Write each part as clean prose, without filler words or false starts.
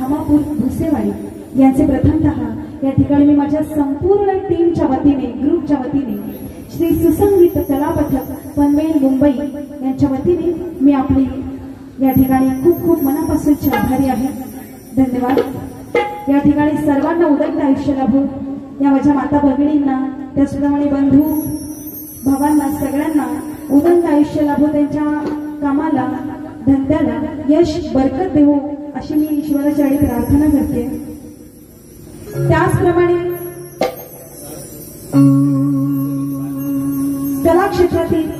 धामापूर भुसेवाडी यांचे प्रथमतः या ठिकाणी मी माझ्या संपूर्ण टीमच्या वतीने ग्रुपच्या वतीने श्री सुसंगीत कला पथक पनवेल मुंबई यांच्या वतीने मी आपली या ठिकाणी खूप खूप मनापासून आभारी आहे। धन्यवाद। या ठिकाणी सर्वांना उदंड आयुष्य लाभो या माझ्या माता भगिनींना त्याचप्रमाणे बंधू भावांना सगळ्यांना उदंड आयुष्य लाभो, त्यांच्या कामाला धंद्याला यश बरकत देवो अशी मी ईश्वराच्या चरणी प्रार्थना करते। त्याचप्रमाणे कला क्षेत्रातील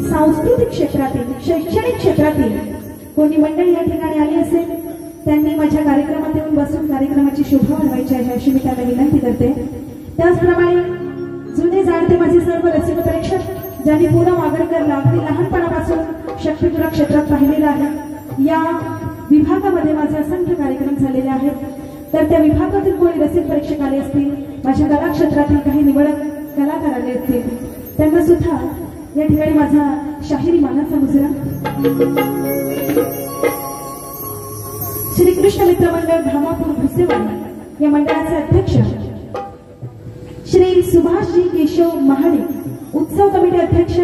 सांस्कृतिक क्षेत्रातील शैक्षणिक क्षेत्रातील कोणी मंडळी या ठिकाणी आली असेल त्यांनी माझ्या कार्यक्रमात येऊन बसून कार्यक्रमाची शोभा वाढवायची आहे अशी मी त्यांना विनंती करते। त्याचप्रमाणे जुने जाणते माझे सर्व रसिक प्रेक्षक ज्यांनी पूनम आगरकरला अगदी लहानपणापासून शक्तिपुरा क्षेत्रात पाहिलेलं आहे, या विभागामध्ये माझे असंख्य कार्यक्रम झालेले आहेत, तर त्या विभागातील कोणी रसिक प्रेक्षक आले असतील, माझ्या कला क्षेत्रातील काही निवडक कलाकार आले असतील, त्यांना सुद्धा या ठिकाणी माझा शाहिरी मानाचा मुजरा। श्री कृष्ण मित्र मंडळ धामापूर भुसेवाडी या मंडळाचे अध्यक्ष श्री सुभाषजी केशव महाडे, उत्सव कमिटी अध्यक्ष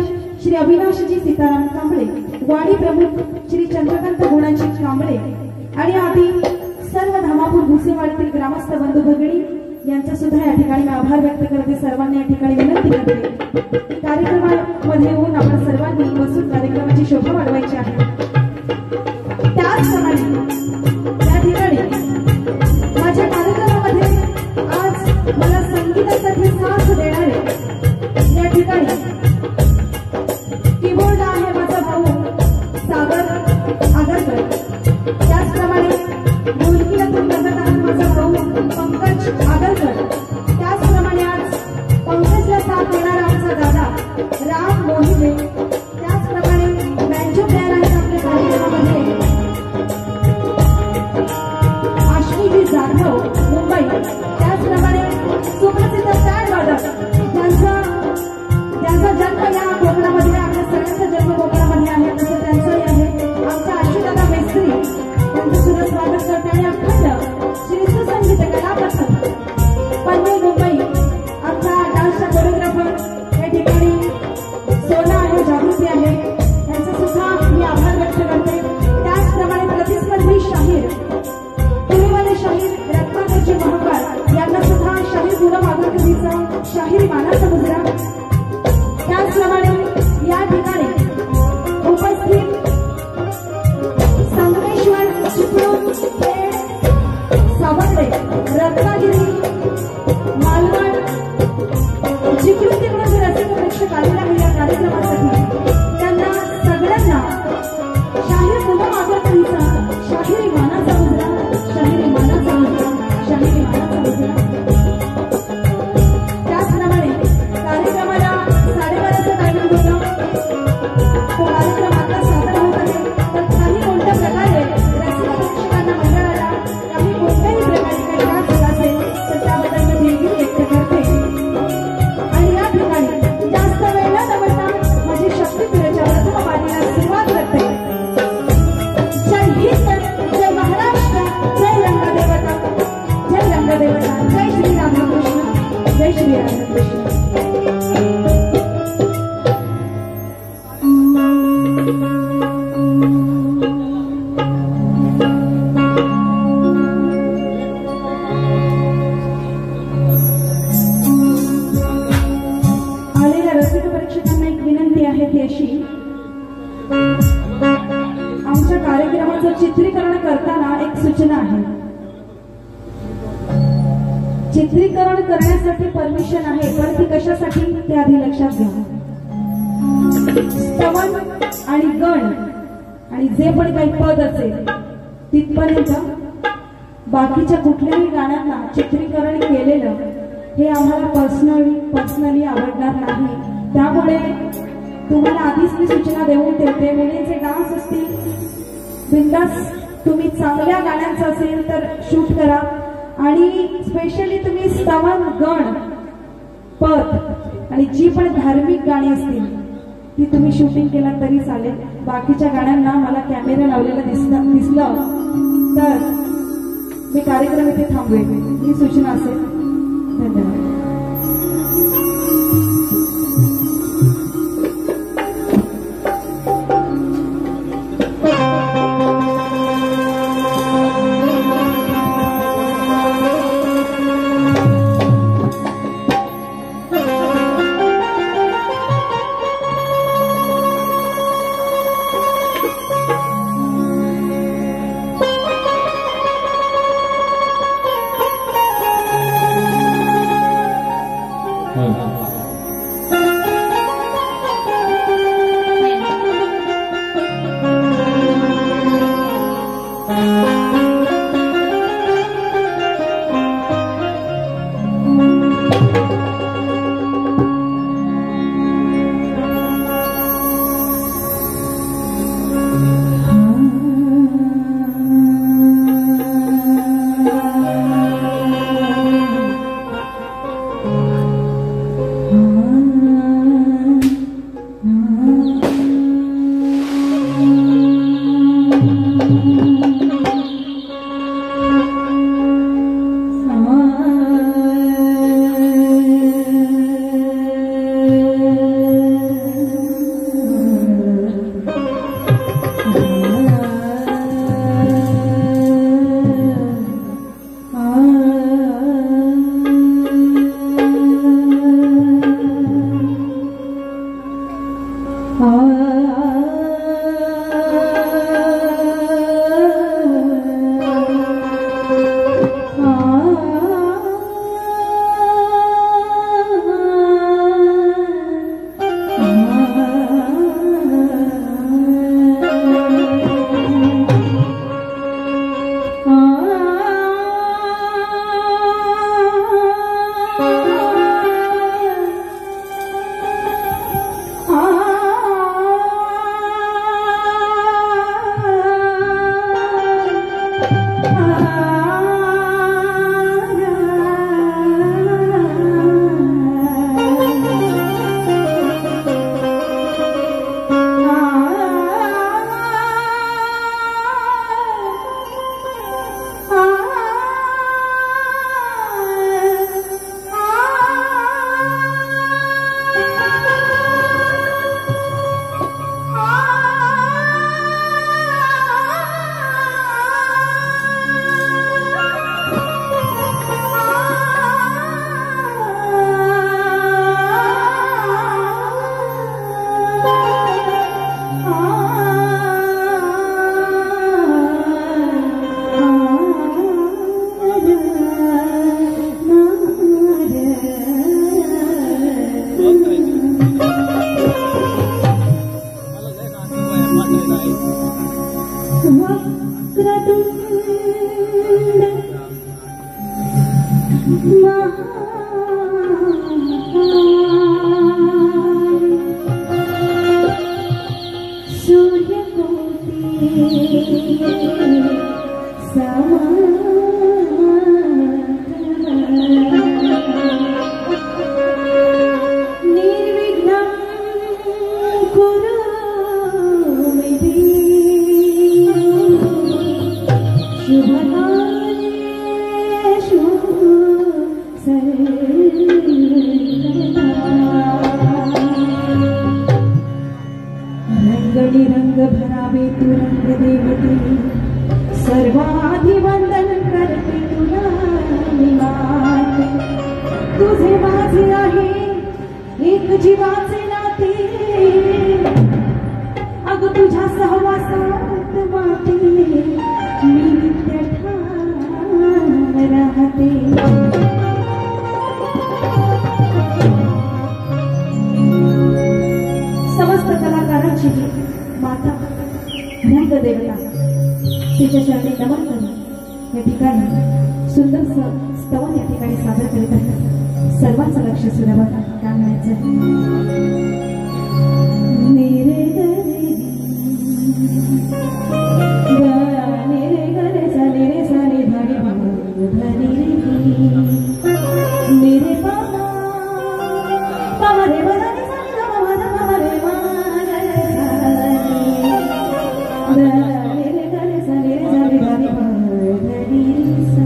श्री अविनाशजी सीताराम कांबळे, वाडी प्रमुख श्री चंद्रकांत गुणाजी कांबळे आणि आदी सर्व धामापूर भुसेवाडीतील ग्रामस्थ बंधू भगिनी यांचा सुद्धा या ठिकाणी मी आभार व्यक्त करते। सर्वांनी या ठिकाणी विनंती करते कार्यक्रमामध्ये येऊन आपण सर्वांनी बसून कार्यक्रमाची शोभा वाढवायची आहे। त्याचप्रमाणे या ठिकाणी माझ्या कार्यक्रमामध्ये आज मला संगीतासाठी साथ देणारे या ठिकाणी कीबोर्ड आहे माझा भाऊ सागर आगरकर, त्याचप्रमाणे ढोलकीतून बघत आहे माझा भाऊ पंकज आगरकर, त्याचप्रमाणे आज पंकजला साथ देणारा आमचा दादा राम मोहिते, त्याचप्रमाणे बँजो प्लेअर आहेत आपल्या कार्यक्रमामध्ये आश्विनी जाधव मुंबई, त्याचप्रमाणे सुप्रसिद्ध बँड वादक त्यांचा जन्म या कोकणामध्ये आपल्या सगळ्यांचा जन्म कोकणामध्ये आहे तसं त्यांचाही आहे। आमच्या आशुदादा मेस्त्री त्यांचं सुद्धा स्वागत करते आणि अखंड श्री सुसंगीत कला पथक पनवेल मुंबई आमचा डान्सचा कोरिओग्राफर या ठिकाणी सोना आहे, जागृती आहे, यांचा सुद्धा मी आभार व्यक्त करते। त्याचप्रमाणे प्रतिस्पर्धी शाहीर पुणेवाले शाहीर रत्नाकरजी महाकाळ यांना सुद्धा शाहीर पूनम आगरकरचा शाहिरी मानाचा मुजरा। त्याचप्रमाणे या ठिकाणी उपस्थित संगमेश्वर चिपळूण सावंतवाडी रत्नागिरी मालवण चिपळूण तिकडून जे रसिक प्रेक्षक आलेले आहे या कार्यक्रमासाठी त्यांना सगळ्यांना शाहीर पूनम आगरकरचा शाहिरी मानाचा मुजरा, शाहिरी मानाचा मुजरा, शाहिरी मानाचा मुजरा। त्याचप्रमाणे कार्यक्रमाला 12:30चा टायमिंग होता, तो कार्यक्रम आता सादर होत आहे, तर काही कोणत्या प्रकारे रसिक प्रेक्षकांना मंडळाला काही कोणत्याही प्रकारे काही त्रास झाला असेल तर त्याबद्दल मी दिलगिरी व्यक्त करते आणि या ठिकाणी जास्त वेळ न दवडता माझी शक्तिपुराच्या प्रथम वारीला सुरुवात करते। जय हिंद, जय महाराष्ट्र, जय रंगदेवता, जय रंगदेवता, जय श्री रामकृष्ण, जय श्री रामकृष्ण। आलेल्या रसिक प्रेक्षकांना एक विनंती आहे ती अशी, आमच्या कार्यक्रमाचं चित्रीकरण करताना एक सूचना आहे। चित्रीकरण करण्यासाठी परमिशन आहे, पण ती कशासाठी ते आधी लक्षात घ्या। स्तवन आणि गण आणि जे पण काही पद असेल तिथपर्यंत, बाकीच्या कुठल्याही गाण्यांना चित्रीकरण केलेलं हे आम्हाला पर्सनली आवडणार नाही। त्यामुळे तुम्हाला आधीच मी सूचना देऊन ठेवते, मुलींचे डान्स असतील बिंदास, तुम्ही चांगल्या गाण्यांचं असेल तर शूट करा आणि स्पेशली तुम्ही स्तवन गण पद आणि जी पण धार्मिक गाणी असतील ती तुम्ही शूटिंग केलं तरी चालेल। बाकीच्या गाण्यांना मला कॅमेरा लावलेला दिसलं तर मी कार्यक्रम इथे थांबवेन ही सूचना असेल. धन्यवाद. समस्त कलाकारांची माता रंगदेवता तिच्या चरणी नमन करून या ठिकाणी सुंदरसं स्तवन या ठिकाणी सादर करीत आहेत. सर्वांचं लक्ष सुद्धा काय म्हणायचं Dari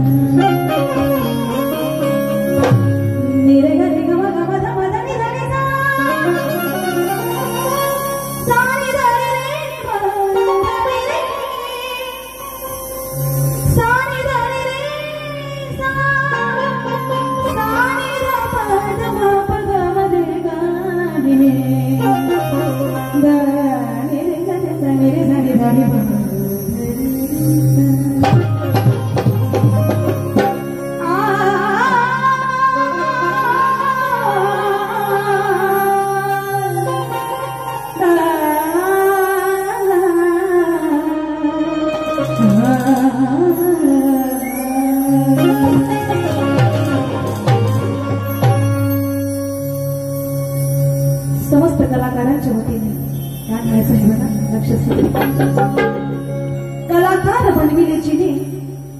कलाकार बनविले जिने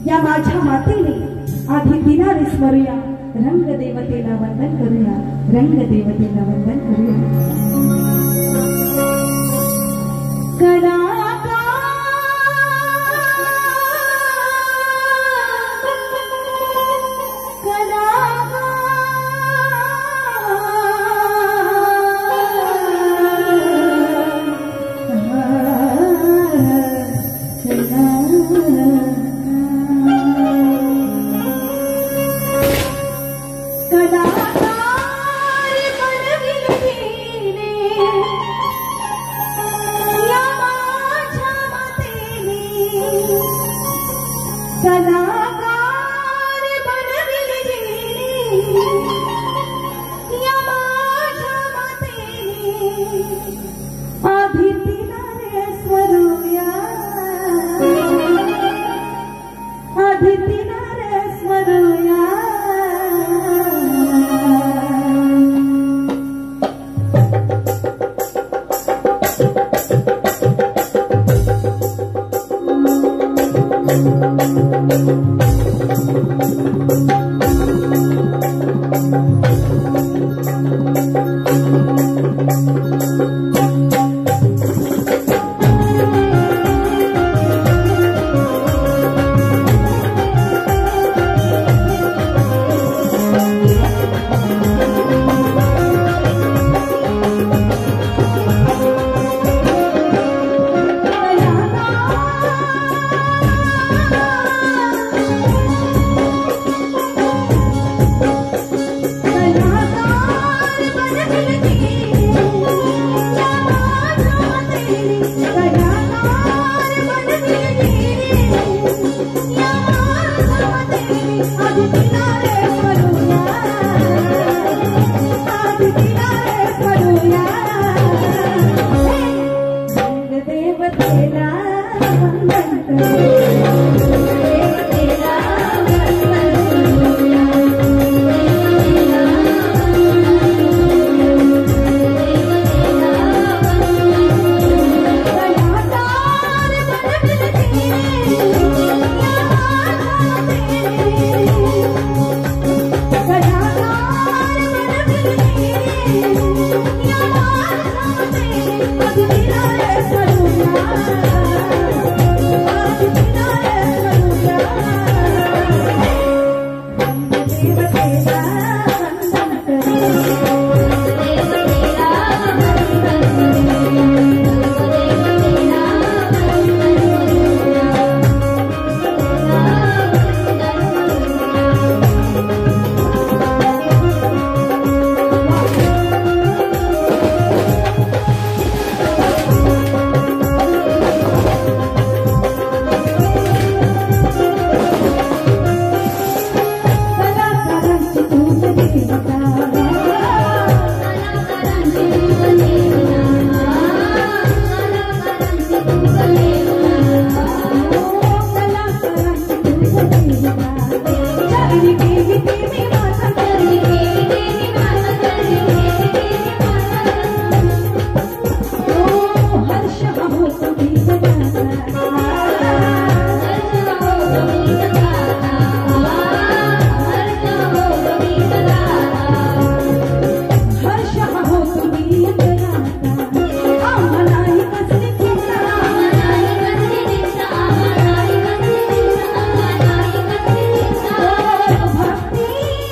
या माझ्या मातेने आधी दिनारे स्मरूया रंग देवतेला वंदन करूया रंग देवतेला वंदन करूया कलाकार बनविले जिने या माझ्या मातेने आधी दिनारे स्मरूया आधी दिनारे स्मरूया भक्ति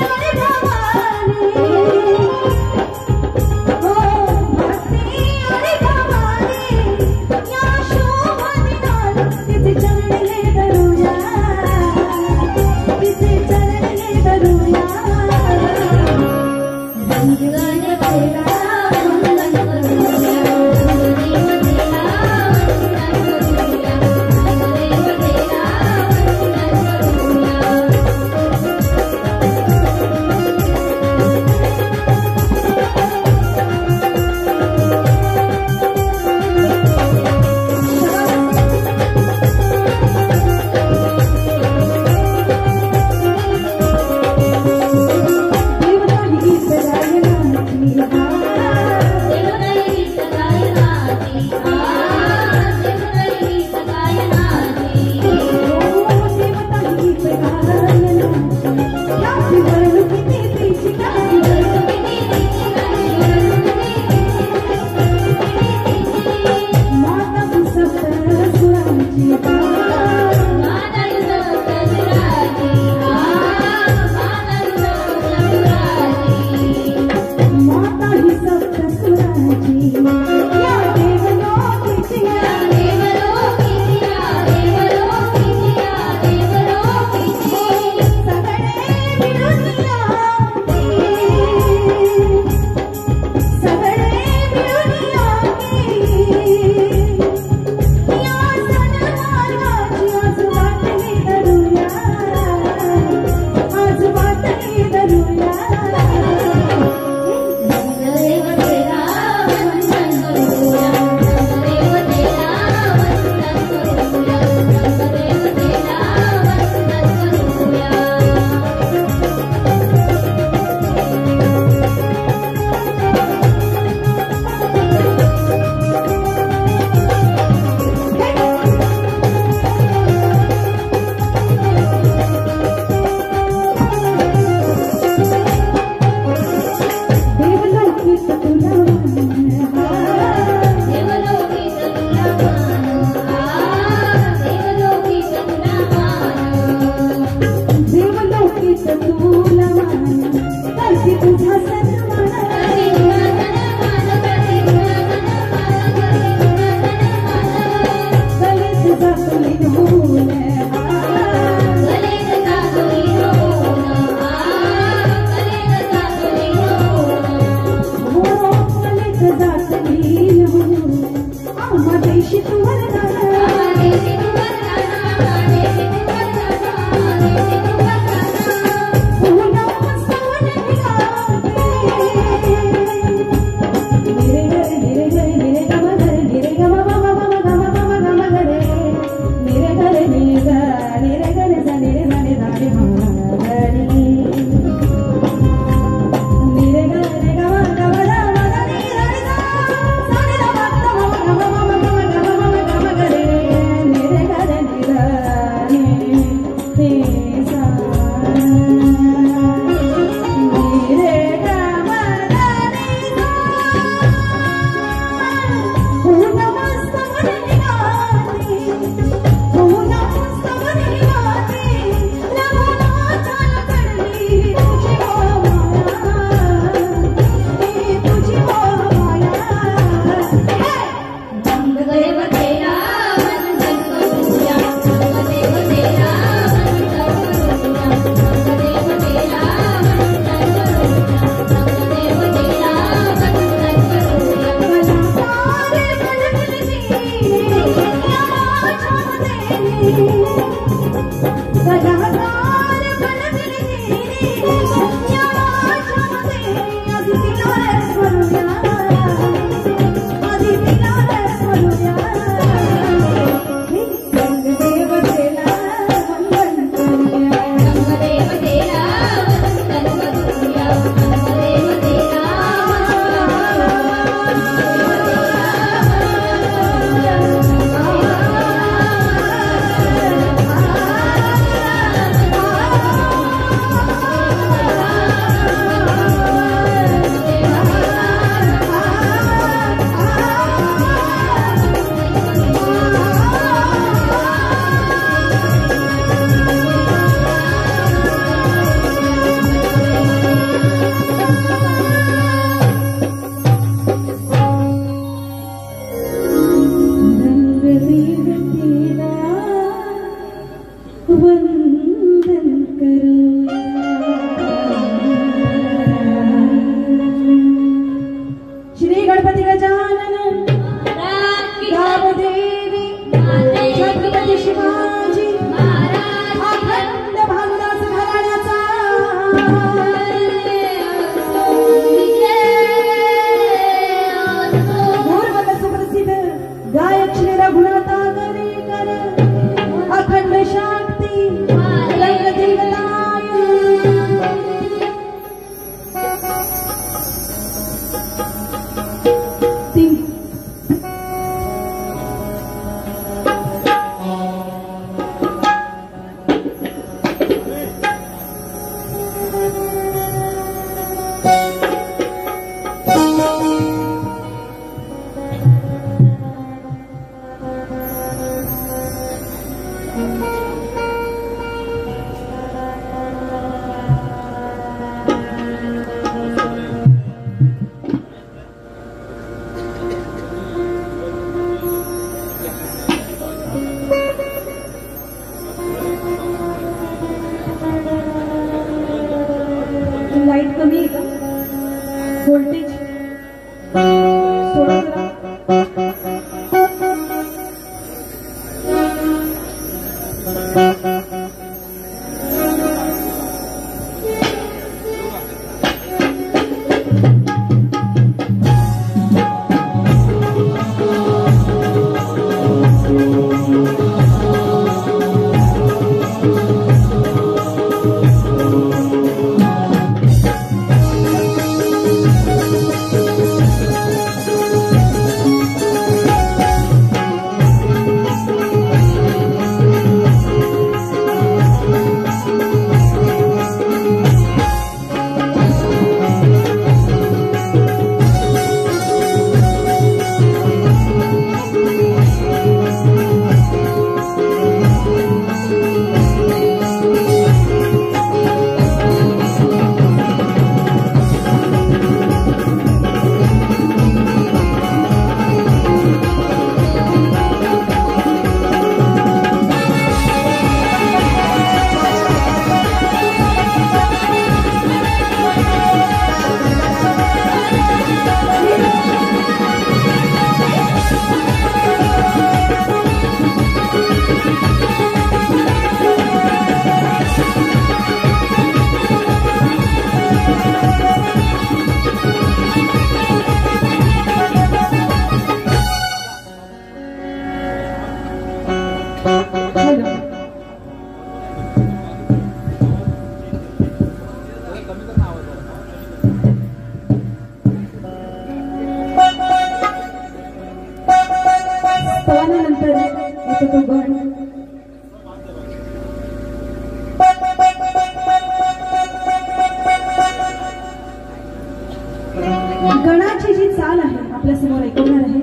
आपल्या समोर ऐकवणार आहे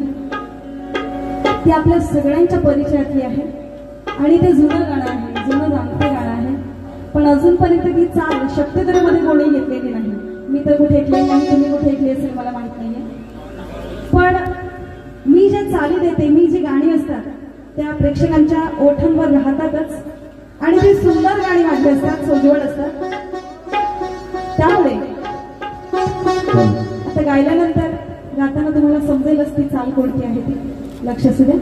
ती आपल्या सगळ्यांच्या परिचयातली आहे आणि ते जुनं गाणं आहे, जुनं जाणते गाणं आहे. पण अजूनपर्यंत ती चाल शक्तिधरमध्ये कोणी घेतलेली नाही. मी तर कुठे ऐकली नाही, तुम्ही कुठे ऐकली असेल मला माहित नाहीये. पण मी जे चाली देते, मी जी गाणी असतात त्या प्रेक्षकांच्या ओठांवर राहतातच आणि जी सुंदर गाणी माझी असतात, सोज्वळ असतात. त्यामुळे आता गायल्यानंतर गाताना तुम्हाला समजेलच ती चाल कोणती आहे ती. लक्ष असू द्या.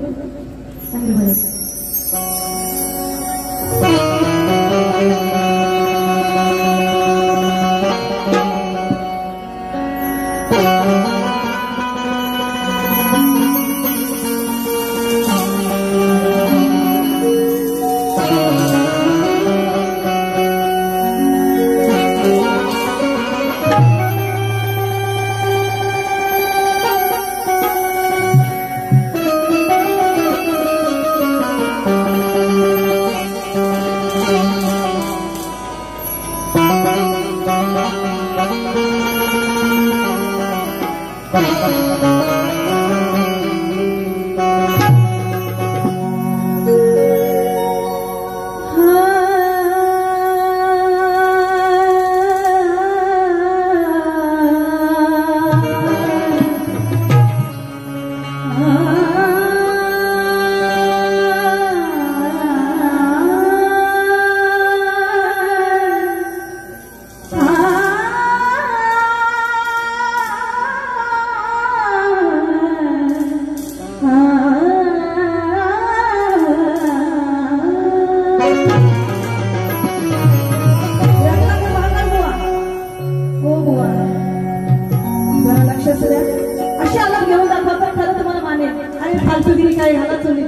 अशी आला घेऊन दाखवा तर खरं तुम्हाला मानेल आणि फालतूगिरी काय घाला चोली.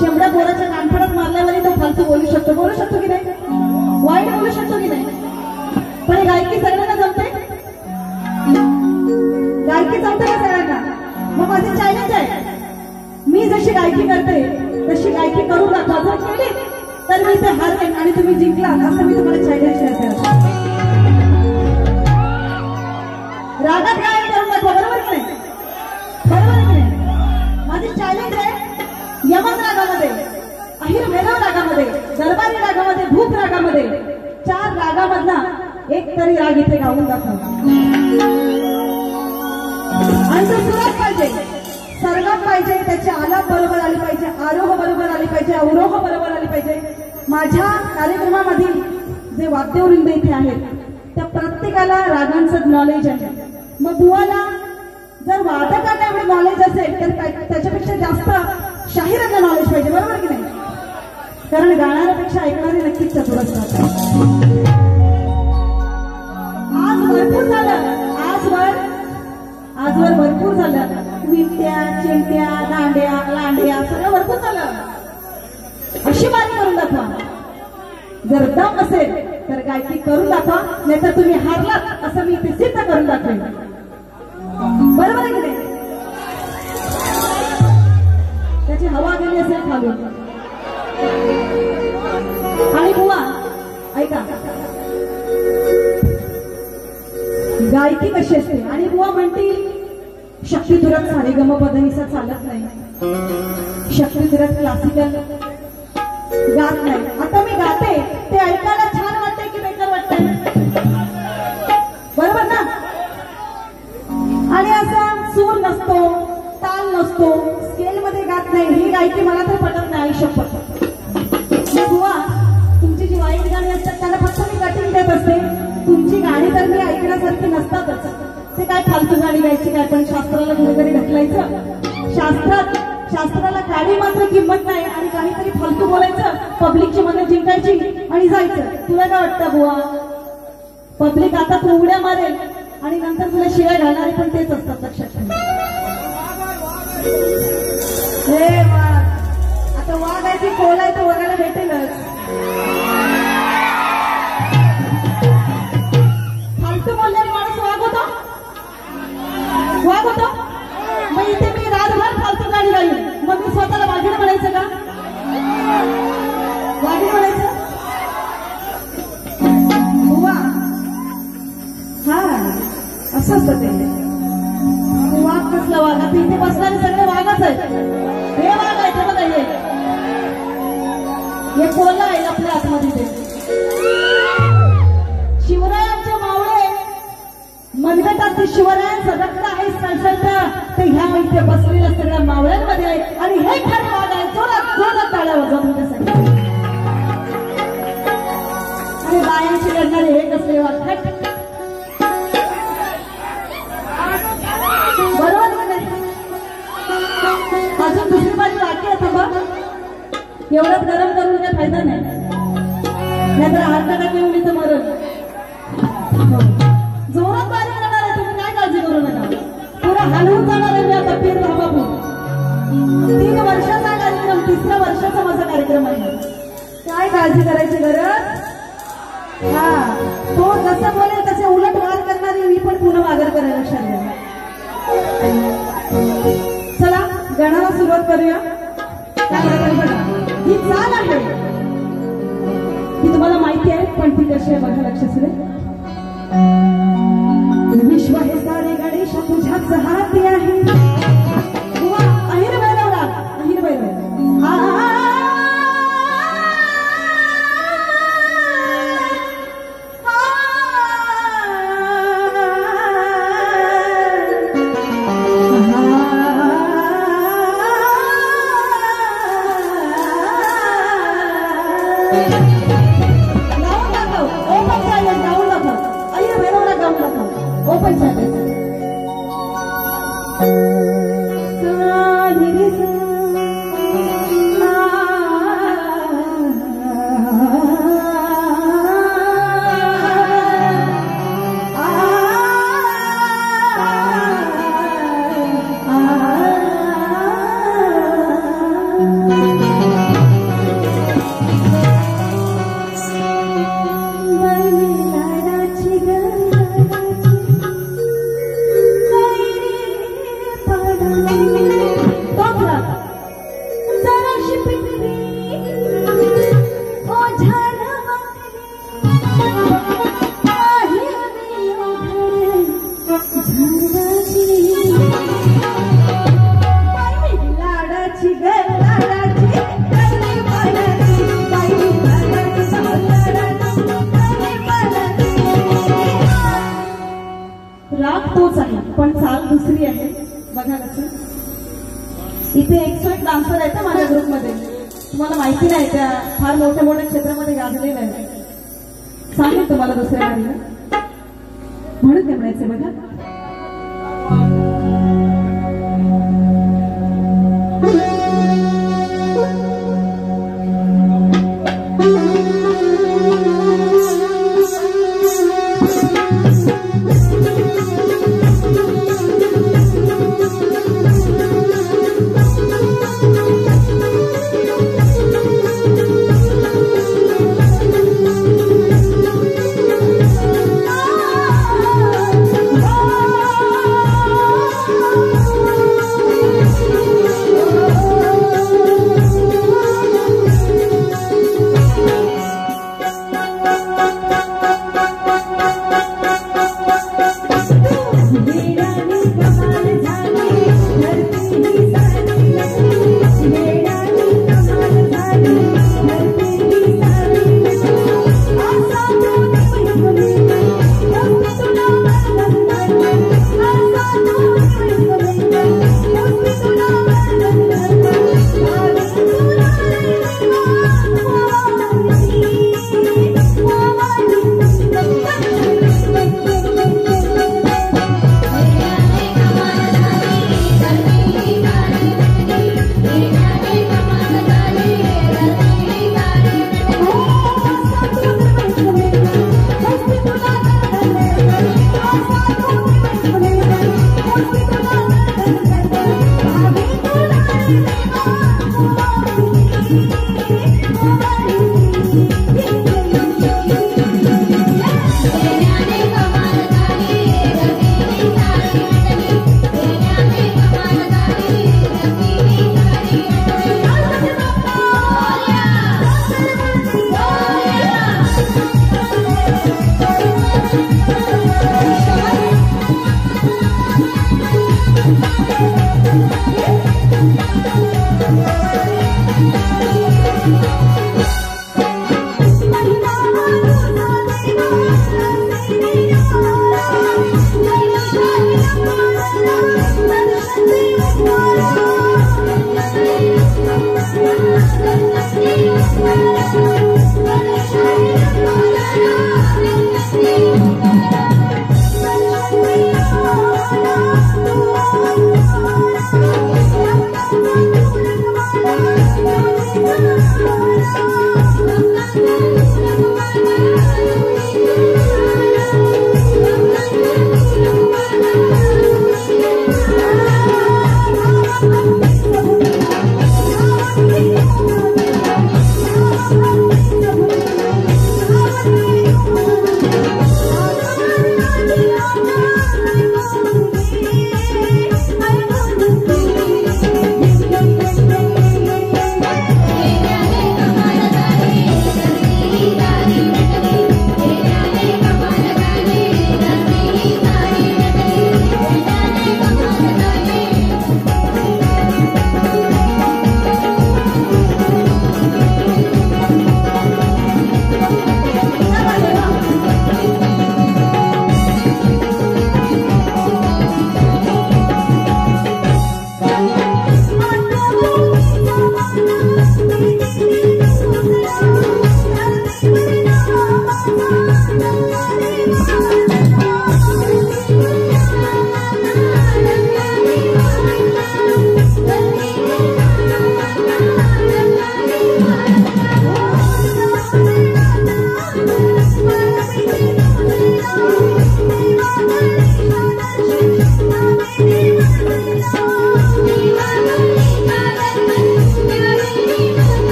शेंबड्या पोराच्या कानफडात मारल्यावर तो फालतू बोलू शकतो की नाही, वाईट बोलू शकतो की नाही. पण गायकी सगळ्यांना जमते, गायकी जमते का सगळ्यांना. मग माझी चॅलेंज आहे, मी जशी गायकी करते तशी गायकी करून दाखवा. जर केली तर मी ते हारेन आणि तुम्ही जिंकला असं मी तुम्हाला चॅलेंज करते. रागात गायन करून दाखवा. बरोबर की नाही, बरोबर की नाही. माझी चॅलेंज आहे, यमन रागामध्ये, अहिर मेघव रागामध्ये, दरबारी रागामध्ये, भूप रागामध्ये, 4 रागामधला एक तरी राग इथे गाऊन दाखवा. आणि तो सुरात पाहिजे, सरगम पाहिजे, त्याची आलाप बरोबर आली पाहिजे, आरोह बरोबर आली पाहिजे, अवरोह बरोबर आली पाहिजे. माझ्या कार्यक्रमामधील जे वाद्यवृंद इथे आहेत त्या प्रत्येकाला रागांचं नॉलेज आहे. मग बुवाला जर वादकांना एवढे नॉलेज असेल तर त्याच्यापेक्षा जास्त शाहिरांना नॉलेज पाहिजे. बरोबर की नाही, कारण गाणाऱ्यापेक्षा ऐकणारे नक्कीच चतुर असतात. आज भरपूर झालं, आजवर भरपूर झालं. विट्या, चिमट्या, दांड्या, लांड्या सगळं भरपूर झालं. अशी बारी करून दाखवा. जर दम असेल तर गायकी करून दाखवा, नाहीतर तुम्ही हारलात असं मी ते सिद्ध करून दाखवेन. बरोबर आहे की नाही. त्याची हवा गेली असेल खालून. आणि बुवा ऐका, गायकी कशी असते. आणि बुवा म्हणतील शक्तिधुरात सारेगमपधनिसा चालत नाही, शक्तिधुरात क्लासिकल गात नाही. आता मी गाते ते ऐकायला छान वाटते की बेकार वाटते, बरोबर ना. आणि असा सूर नसतो, ताल नसतो, स्केल मध्ये गात नाही, ही गायकी मला तर पटत नाही. शपथ. बुवा तुमची जी वाईट गाणी असतात त्याला फक्त मी कटिंग देत असते. तुमची गाणी तर मी ऐकण्यासारखी नसतातच. ते काय फालतू गाणी गायची काय, पण शास्त्राला कुठेतरी ढकलायचं. शास्त्राला काळी मात्र किंमत नाही आणि काहीतरी फालतू बोलायचं, पब्लिकची मनं जिंकायची आणि जायचं. तुला काय वाटतं बुवा, पब्लिक आता तू उड्या मारेल आणि नंतर तुला शिवाय घालणारे पण तेच असतात. लक्षात ठेवा. हे वाघ, आता वाघ आहे की कोल आहे तर वगायला भेटेलच. फालतू बोलणारे माणूस वाघ होतो. मग इथे मी रातभर फालतू गाणी गाईल, मग मी स्वतःला वाघीण म्हणायचं का, वाघीण म्हणायचं. बुवा हा असं असतं ते. वाघ कसला वाघ? आता इथे बसणारे सगळे वाघच आहेत. हे वाघ आहे ते बघा, हे कोल्हा आहे आपल्या आतमध्ये. ते शिवरायांचे मावळे मनगटात ते शिवरायांचं रक्त आहे सळसळतं ते ह्या इथे बसलेल्या सगळ्या मावळ्यांमध्ये आहे. आणि हे खरे वाघ आहे. जोरात जोरात टाळ्या वाजवा तुमच्यासाठी. आणि बायांशी लढणारे हे कसले वाघ? बरोबर नाही? अजून दुसरी बाजू बाकी आहे. थांबा, एवढंच गरम करून काही फायदा नाही, नाहीतर हार्ट अटॅक येऊन इथं मरण. जोरात बारी करणार आहे, तुम्ही काय काळजी करू नका. पुरा हलवून जाणार आहे मी आता. पीर धाबापूर 3 वर्षाचा कार्यक्रम, 3ऱ्या वर्षाचा माझा कार्यक्रम आहे. काय काळजी करायची गरज? हा, तो जसं बोलेल तसे उलट वार करणारी मी पण पुन्हा वागर करायला लक्षात घ्या. चला गाण्याला सुरुवात करूया. काय म्हणतात बघा, ही चाल आहे ही तुम्हाला माहिती आहे, पण ती कशी आहे बघा, लक्ष असू दे. विश्व हे सारे गणेश तुझ्याच हाती आहे. अहिर भैरवला, अहिर भैरव. राग तोच आहे पण चाल दुसरी आहे बघा कसं. इथे 101 डान्सर आहेत माझ्या ग्रुपमध्ये, तुम्हाला माहिती नाही, त्या फार मोठ्या मोठ्या क्षेत्रामध्ये गाजलेल्या आहेत. सांगेल तुम्हाला दुसऱ्या गाडीला म्हणून ते म्हणायचं बघा. Oh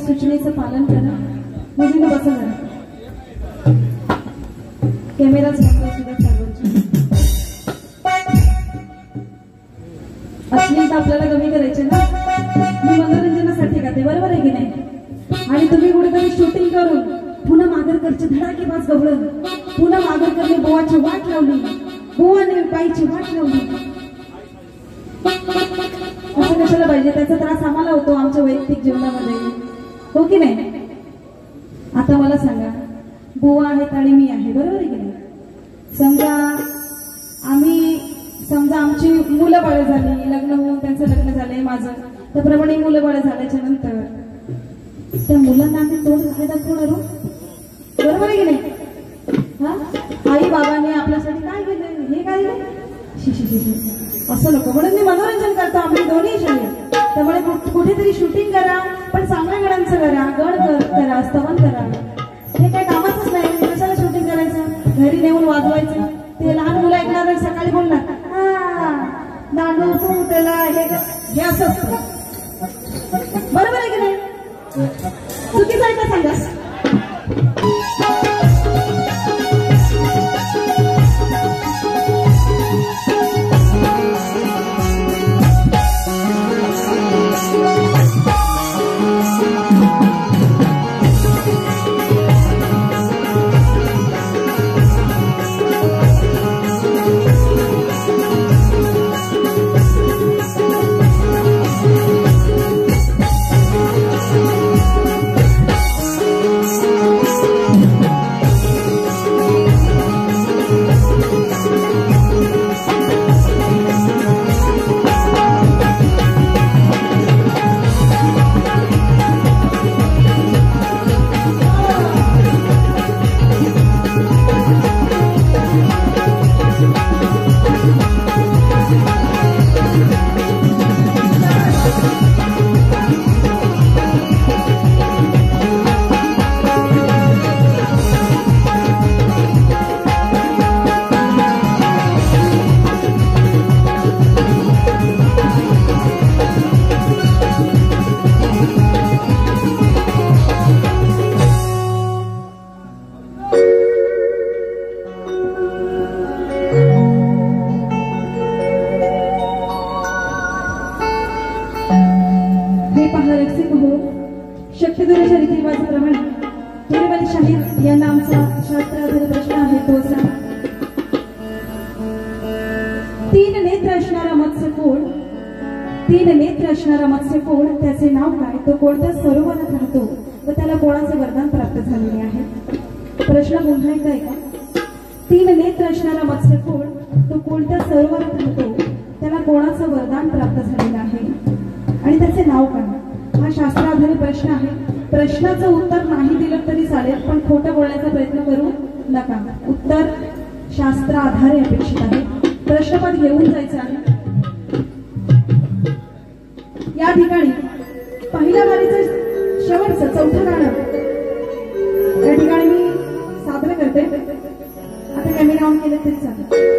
सूचनेचं पालन करा. मुलींना बसा जरा. कॅमेराच बंद सुद्धा सर्वांची. अश्लीलता आपल्याला कमी करायची ना. मी मनोरंजनासाठी गाते, बरोबर आहे की नाही? आणि तुम्ही कुठेतरी शूटिंग करून पुन्हा मागरकरचे धडाकेबाज गवळण, पुन्हा मागरकरने बोवाची वाट लावली, बोवाने बाईची वाट लावली. असं कशाला पाहिजे? त्याचा त्रास आम्हाला होतो आमच्या वैयक्तिक जीवनामध्ये, हो की नाही? आता मला सांगा, बुवा आहेत आणि मी आहे, बरोबर आहे की नाही? समजा आमची मुलं बाळ झाली, लग्न होऊन त्यांचं लग्न झालंय माझं, त्याप्रमाणे मुलं बाळ झाल्याच्या नंतर त्या मुलांना आम्ही तोंड काय दाखवणार, बरोबर आहे की नाही? हा, आई बाबांनी आपल्यासाठी काय केलं, हे काय असं नको. म्हणून मी मनोरंजन करतो, आम्ही दोन्ही शरीर. त्यामुळे कुठेतरी शूटिंग करा, पण चांगल्या गणांचं करा, गण करा, स्तवन करा. हे काही कामाचंच नाही. कशाला शूटिंग करायचं, घरी नेऊन वाजवायचं. ते लहान मुलं ऐकणार, सकाळी बोलणार दांडू तू त्याला हे असं असतं, बरोबर आहे की नाही? चुकीचं आहे का सांगा? शक्यदुराच्या रीतिरिवाजाप्रमाणे पुरेवाली शाहीर यांना आमचा शास्त्राधारित प्रश्न आहे तो असा. 3 नेत्र असणारा मत्स्यकोड, 3 नेत्र असणारा मत्स्यकोड, त्याचे नाव काय? तो कोणत्या सरोवरात राहतो व त्याला कोणाचे वरदान प्राप्त झालेले आहे? प्रश्न पुन्हा एकदा ऐका. 3 नेत्र असणारा मत्स्यकोड, तो कोणत्या सरोवरात राहतो, त्याला कोणाचं वरदान प्राप्त झालेलं आहे आणि त्याचे नाव काय? हा शास्त्राधारित प्रश्न आहे. प्रश्नाचं उत्तर नाही दिलं तरी चालेल, पण खोटं बोलण्याचा प्रयत्न करू नका. उत्तर शास्त्राधारे अपेक्षित आहे. प्रश्नपद घेऊन जायचं आहे। या ठिकाणी पहिल्या वारीचं शेवटचं चौथं गाणं या ठिकाणी मी सादर करते। आता कॅमेरा ऑन केलं तरी चालेल।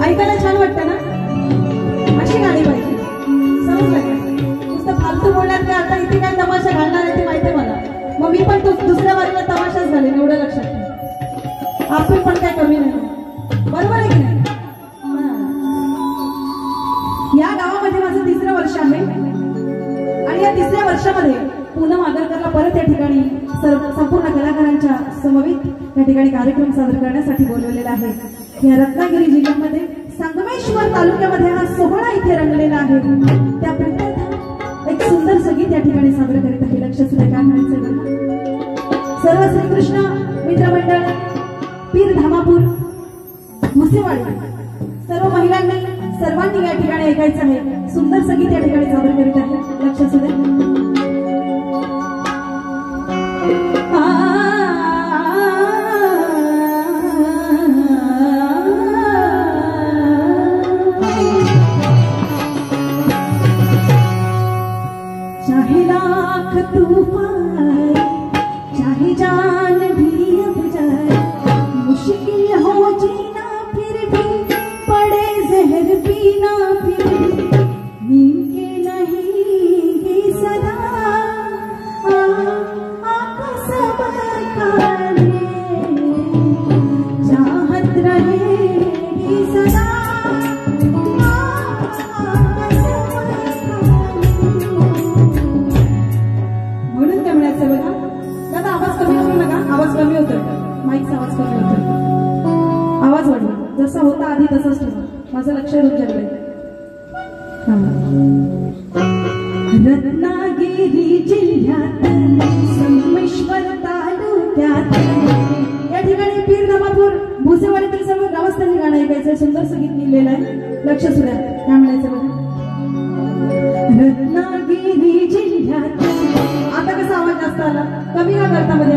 ऐकायला छान वाटतं ना? अशी गाणी पाहिजे, समजलं का? नुसतं फालतू बोलण्यात काय आता इथे काय तमाशा घालणार आहे ते माहिती मला। मग मी पण दुसऱ्या वारीला तमाशाच झाले, एवढं लक्षात ठेवा। आपण पण काय कमी नाही, बरोबर आहे की नाही? या गावामध्ये माझं 3रं वर्ष आहे आणि या 3ऱ्या वर्षामध्ये पूनम आगरकरला परत या ठिकाणी संपूर्ण कलाकारांच्या समवेत या ठिकाणी कार्यक्रम सादर करण्यासाठी बोलवलेला आहे। या रत्नागिरी जिल्ह्यामध्ये संगमेश्वर तालुक्यामध्ये हा सोहळा इथे रंगलेला आहे। त्या प्रत्येक एक सुंदर संगीत या ठिकाणी सादर करीत आहे। लक्ष सुद्धा काय म्हणायचं, सर्व श्रीकृष्ण मित्रमंडळ पीर धामापूर मुसेवाडी सर्व महिलांनी सर्वांनी या ठिकाणी ऐकायचं आहे। सुंदर संगीत या ठिकाणी सादर करीत आहे। लक्ष सुद्धा चाहे लाख तूफान चाहे जान भी अब जाए, मुश्किल हो जीना फिर भी पड़े जहर पीना फिर भी नींद के नहीं ये सदा आका सबर करे, चाहत रहेगी सदा कमी होतोय, माईकचा आवाज कमी होतोय, आवाज वाढवा, जसा होता आधी तसंच ठेवा, माझं लक्ष रुजलंय। रत्नागिरी जिल्ह्यात संगमेश्वर तालुक्यात या ठिकाणी पीर धामापूर भुसेवाडीतील सर्व ग्रामस्थांनी गाणं ऐकायचं, सुंदर संगीत लिहिलेलं आहे। लक्ष सुद्धा काय म्हणायचं बघा, रत्नागिरी जिल्ह्यात। आता कसा आवाज जास्त आला, कमी का करता मध्ये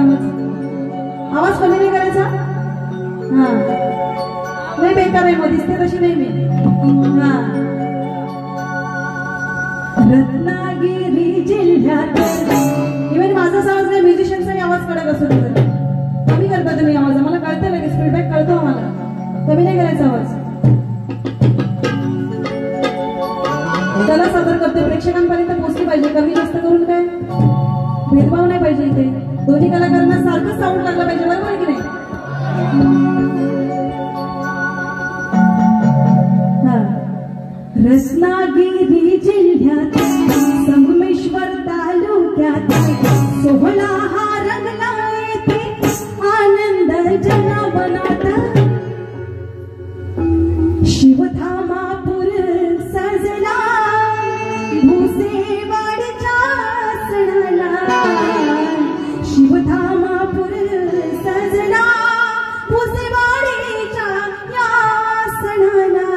आवाज कमी नाही करायचा? हा नाही, बेकार आहे, मग दिसते तशी नाही मी। हा रत्नागिरी जिल्ह्यात, इव्हन माझाच आवाज नाही, म्युझिशियनचाही आवाज कडक असतो, कमी करता तुम्ही आवाज, मला कळतं लगेच, फीडबॅक कळतो आम्हाला, कमी नाही करायचा आवाज। त्याला सादर करते, प्रेक्षकांपर्यंत पोहोचली पाहिजे, कमी जास्त करून काय भेदभाव नाही पाहिजे इथे। दोन्ही कलाकारांना सारखं साऊंड लागलं पाहिजे, बरोबर आहे की नाही? रत्नागिरी जिल्ह्यात संगमेश्वर तालुक्यात सोहळा हा रंगला येथे आनंद जनावनात शिवधामापूर सजला भुसेवाडीच्या सणाला शिवधामापूर सजला भुसेवाडीच्या या सणाला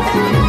Thank you.